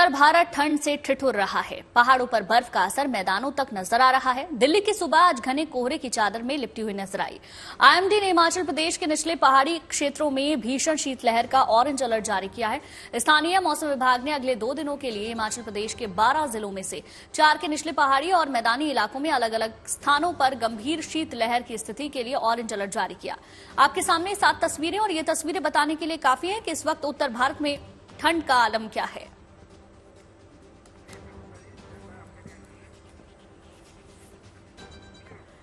उत्तर भारत ठंड से ठिठुर रहा है। पहाड़ों पर बर्फ का असर मैदानों तक नजर आ रहा है। दिल्ली की सुबह आज घने कोहरे की चादर में लिपटी हुई नजर आई। आईएमडी ने हिमाचल प्रदेश के निचले पहाड़ी क्षेत्रों में भीषण शीतलहर का ऑरेंज अलर्ट जारी किया है। स्थानीय मौसम विभाग ने अगले 2 दिनों के लिए हिमाचल प्रदेश के 12 जिलों में से 4 के निचले पहाड़ी और मैदानी इलाकों में अलग अलग स्थानों पर गंभीर शीतलहर की स्थिति के लिए ऑरेंज अलर्ट जारी किया। आपके सामने 7 तस्वीरें, और ये तस्वीरें बताने के लिए काफी है कि इस वक्त उत्तर भारत में ठंड का आलम क्या है।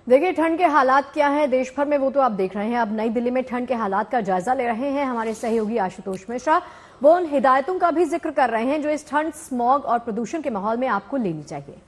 देखिए ठंड के हालात क्या हैं देश भर में, वो तो आप देख रहे हैं। अब नई दिल्ली में ठंड के हालात का जायजा ले रहे हैं हमारे सहयोगी आशुतोष मिश्रा। वो उन हिदायतों का भी जिक्र कर रहे हैं जो इस ठंड, स्मॉग और प्रदूषण के माहौल में आपको लेनी चाहिए।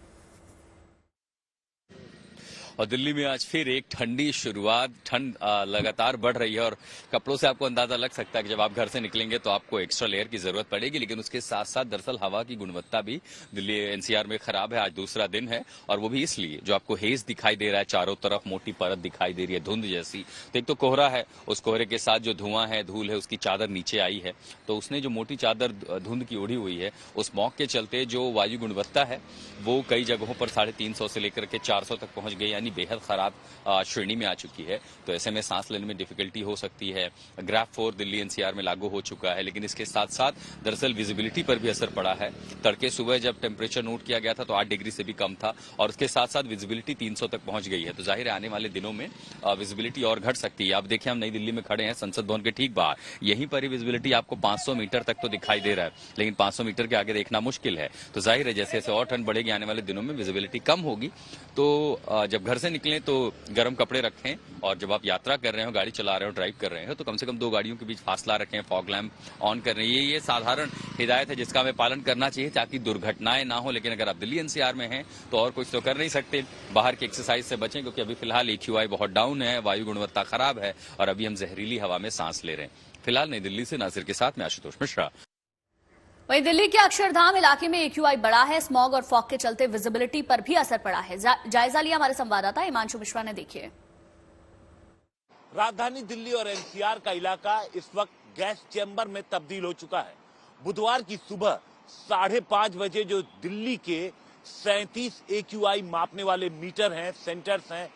और दिल्ली में आज फिर एक ठंडी शुरुआत, ठंड लगातार बढ़ रही है और कपड़ों से आपको अंदाजा लग सकता है कि जब आप घर से निकलेंगे तो आपको एक्स्ट्रा लेयर की जरूरत पड़ेगी। लेकिन उसके साथ साथ दरअसल हवा की गुणवत्ता भी दिल्ली एनसीआर में खराब है। आज दूसरा दिन है और वो भी इसलिए जो आपको हेज दिखाई दे रहा है, चारों तरफ मोटी परत दिखाई दे रही है धुंध जैसी। तो एक तो कोहरा है, उस कोहरे के साथ जो धुआं है, धूल है, उसकी चादर नीचे आई है। तो उसने जो मोटी चादर धुंध की ओढ़ी हुई है, उस स्मॉग के चलते जो वायु गुणवत्ता है वो कई जगहों पर 350 से लेकर के 400 तक पहुंच गई, यानी बेहद खराब श्रेणी में आ चुकी है। तो ऐसे में सांस लेने में डिफिकल्टी हो सकती है। ग्राफ 4 दिल्ली एनसीआर में लागू हो चुका है। लेकिन इसके साथ साथ दरअसल विजिबिलिटी पर भी असर पड़ा है। तड़के सुबह जब टेम्परेचर नोट किया गया था तो 8 डिग्री से भी कम था और उसके साथ साथ विजिबिलिटी 300 तक पहुंच गई है। तो जाहिर है आने वाले दिनों में विजिबिलिटी और घट सकती है। आप देखें, हम नई दिल्ली में खड़े हैं संसद भवन के ठीक बाहर। यहीं पर ही विजिबिलिटी आपको 500 मीटर तक तो दिखाई दे रहा है, लेकिन 500 मीटर के आगे देखना मुश्किल है। तो जाहिर है जैसे जैसे और ठंड बढ़ेगी आने वाले दिनों में विजिबिलिटी कम होगी। तो जब घर से निकलें तो गर्म कपड़े रखें और जब आप यात्रा कर रहे हो, गाड़ी चला रहे हो, ड्राइव कर रहे हो तो कम से कम 2 गाड़ियों के बीच फासला रखें, फॉग लैंप ऑन कर रहे हैं। ये साधारण हिदायत है जिसका हमें पालन करना चाहिए ताकि दुर्घटनाएं ना हो। लेकिन अगर आप दिल्ली एनसीआर में हैं तो और कुछ तो कर नहीं सकते। बाहर की एक्सरसाइज से बचें क्योंकि अभी फिलहाल AQI बहुत डाउन है, वायु गुणवत्ता खराब है और अभी हम जहरीली हवा में सांस ले रहे हैं। फिलहाल नई दिल्ली से नासिर के साथ मैं आशुतोष मिश्रा। वहीं दिल्ली के अक्षरधाम इलाके में AQI बढ़ा है। स्मॉग और फॉग के चलते विजिबिलिटी पर भी असर पड़ा है। जायजा लिया हमारे संवाददाता हिमांशु मिश्रा ने। देखिए, राजधानी दिल्ली और एनसीआर का इलाका इस वक्त गैस चैम्बर में तब्दील हो चुका है। बुधवार की सुबह 5:30 बजे जो दिल्ली के 37 AQI मापने वाले मीटर हैं, सेंटर्स हैं,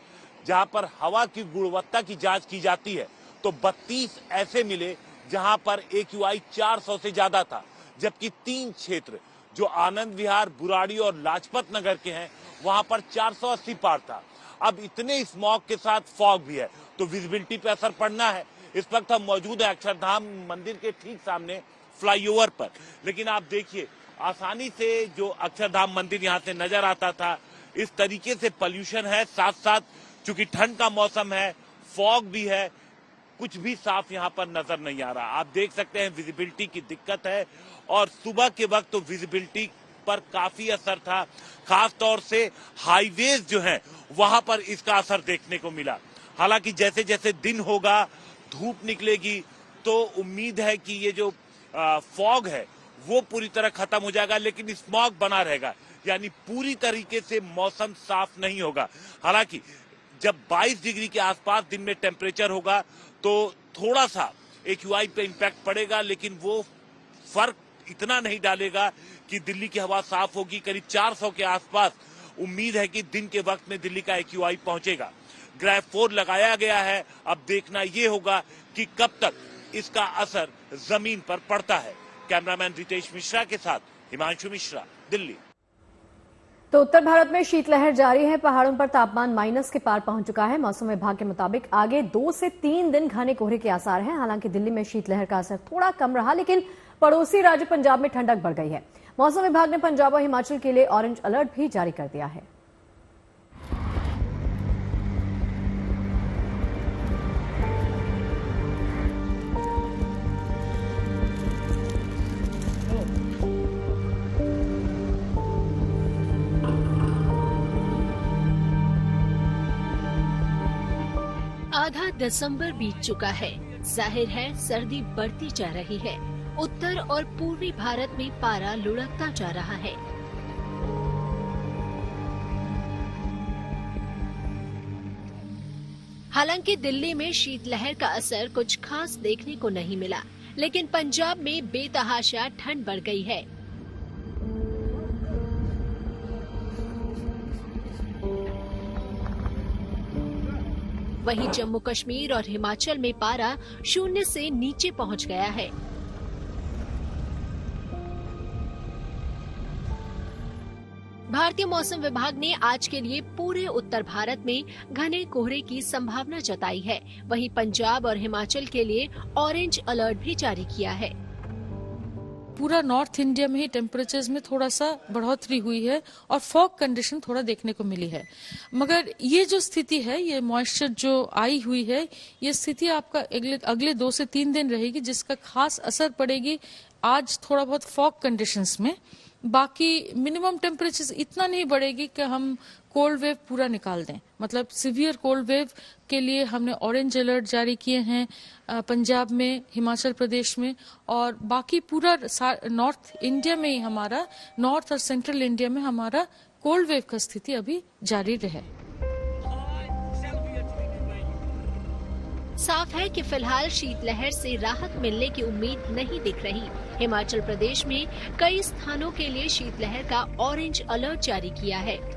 जहां पर हवा की गुणवत्ता की जांच की जाती है, तो 32 ऐसे मिले जहां पर AQI 400 से ज्यादा था। जबकि 3 क्षेत्र जो आनंद विहार, बुराड़ी और लाजपत नगर के हैं, वहां पर 480 पार था। अब इतने स्मॉग के साथ फॉग भी है तो विजिबिलिटी पे असर पड़ना है। इस वक्त हम मौजूद है अक्षरधाम मंदिर के ठीक सामने फ्लाईओवर पर। लेकिन आप देखिए, आसानी से जो अक्षरधाम मंदिर यहाँ से नजर आता था, इस तरीके से पॉल्यूशन है। साथ साथ चूंकि ठंड का मौसम है, फॉग भी है, कुछ भी साफ यहाँ पर नजर नहीं आ रहा। आप देख सकते हैं विजिबिलिटी की दिक्कत है और सुबह के वक्त तो विजिबिलिटी पर काफी असर था। खास तौर से हाईवेज जो हैं वहां पर इसका असर देखने को मिला। हालांकि जैसे जैसे दिन होगा, धूप निकलेगी तो उम्मीद है कि ये जो फॉग है वो पूरी तरह खत्म हो जाएगा, लेकिन स्मॉग बना रहेगा, यानी पूरी तरीके से मौसम साफ नहीं होगा। हालांकि जब 22 डिग्री के आसपास दिन में टेम्परेचर होगा तो थोड़ा सा AQI पे इम्पैक्ट पड़ेगा, लेकिन वो फर्क इतना नहीं डालेगा कि दिल्ली की हवा साफ होगी। करीब 400 के आसपास उम्मीद है कि दिन के वक्त में दिल्ली का AQI पहुंचेगा। ग्राफ 4 लगाया गया है। अब देखना ये होगा कि कब तक इसका असर जमीन पर पड़ता है। कैमरामैन रितेश मिश्रा के साथ हिमांशु मिश्रा, दिल्ली। तो उत्तर भारत में शीतलहर जारी है। पहाड़ों पर तापमान माइनस के पार पहुंच चुका है। मौसम विभाग के मुताबिक आगे 2 से 3 दिन घने कोहरे के आसार हैं। हालांकि दिल्ली में शीतलहर का असर थोड़ा कम रहा, लेकिन पड़ोसी राज्य पंजाब में ठंडक बढ़ गई है। मौसम विभाग ने पंजाब और हिमाचल के लिए ऑरेंज अलर्ट भी जारी कर दिया है। आधा दिसंबर बीत चुका है। जाहिर है सर्दी बढ़ती जा रही है। उत्तर और पूर्वी भारत में पारा लुढ़कता जा रहा है। हालांकि दिल्ली में शीतलहर का असर कुछ खास देखने को नहीं मिला, लेकिन पंजाब में बेतहाशा ठंड बढ़ गई है। वहीं जम्मू कश्मीर और हिमाचल में पारा 0 से नीचे पहुंच गया है। भारतीय मौसम विभाग ने आज के लिए पूरे उत्तर भारत में घने कोहरे की संभावना जताई है। वहीं पंजाब और हिमाचल के लिए ऑरेंज अलर्ट भी जारी किया है। पूरा नॉर्थ इंडिया में ही टेम्परेचर्स में थोड़ा सा बढ़ोतरी हुई है और फॉग कंडीशन थोड़ा देखने को मिली है। मगर ये जो स्थिति है, ये मॉइस्चर जो आई हुई है, ये स्थिति आपका अगले 2 से 3 दिन रहेगी, जिसका खास असर पड़ेगी आज थोड़ा बहुत फॉग कंडीशंस में। बाकी मिनिमम टेम्परेचर इतना नहीं बढ़ेगी कि हम कोल्ड वेव पूरा निकाल दें। मतलब सिवियर कोल्ड वेव के लिए हमने ऑरेंज अलर्ट जारी किए हैं पंजाब में, हिमाचल प्रदेश में, और बाकी पूरा नॉर्थ इंडिया में ही हमारा, नॉर्थ और सेंट्रल इंडिया में हमारा कोल्ड वेव का स्थिति अभी जारी रहे। साफ है कि फिलहाल शीतलहर से राहत मिलने की उम्मीद नहीं दिख रही। हिमाचल प्रदेश में कई स्थानों के लिए शीतलहर का ऑरेंज अलर्ट जारी किया है।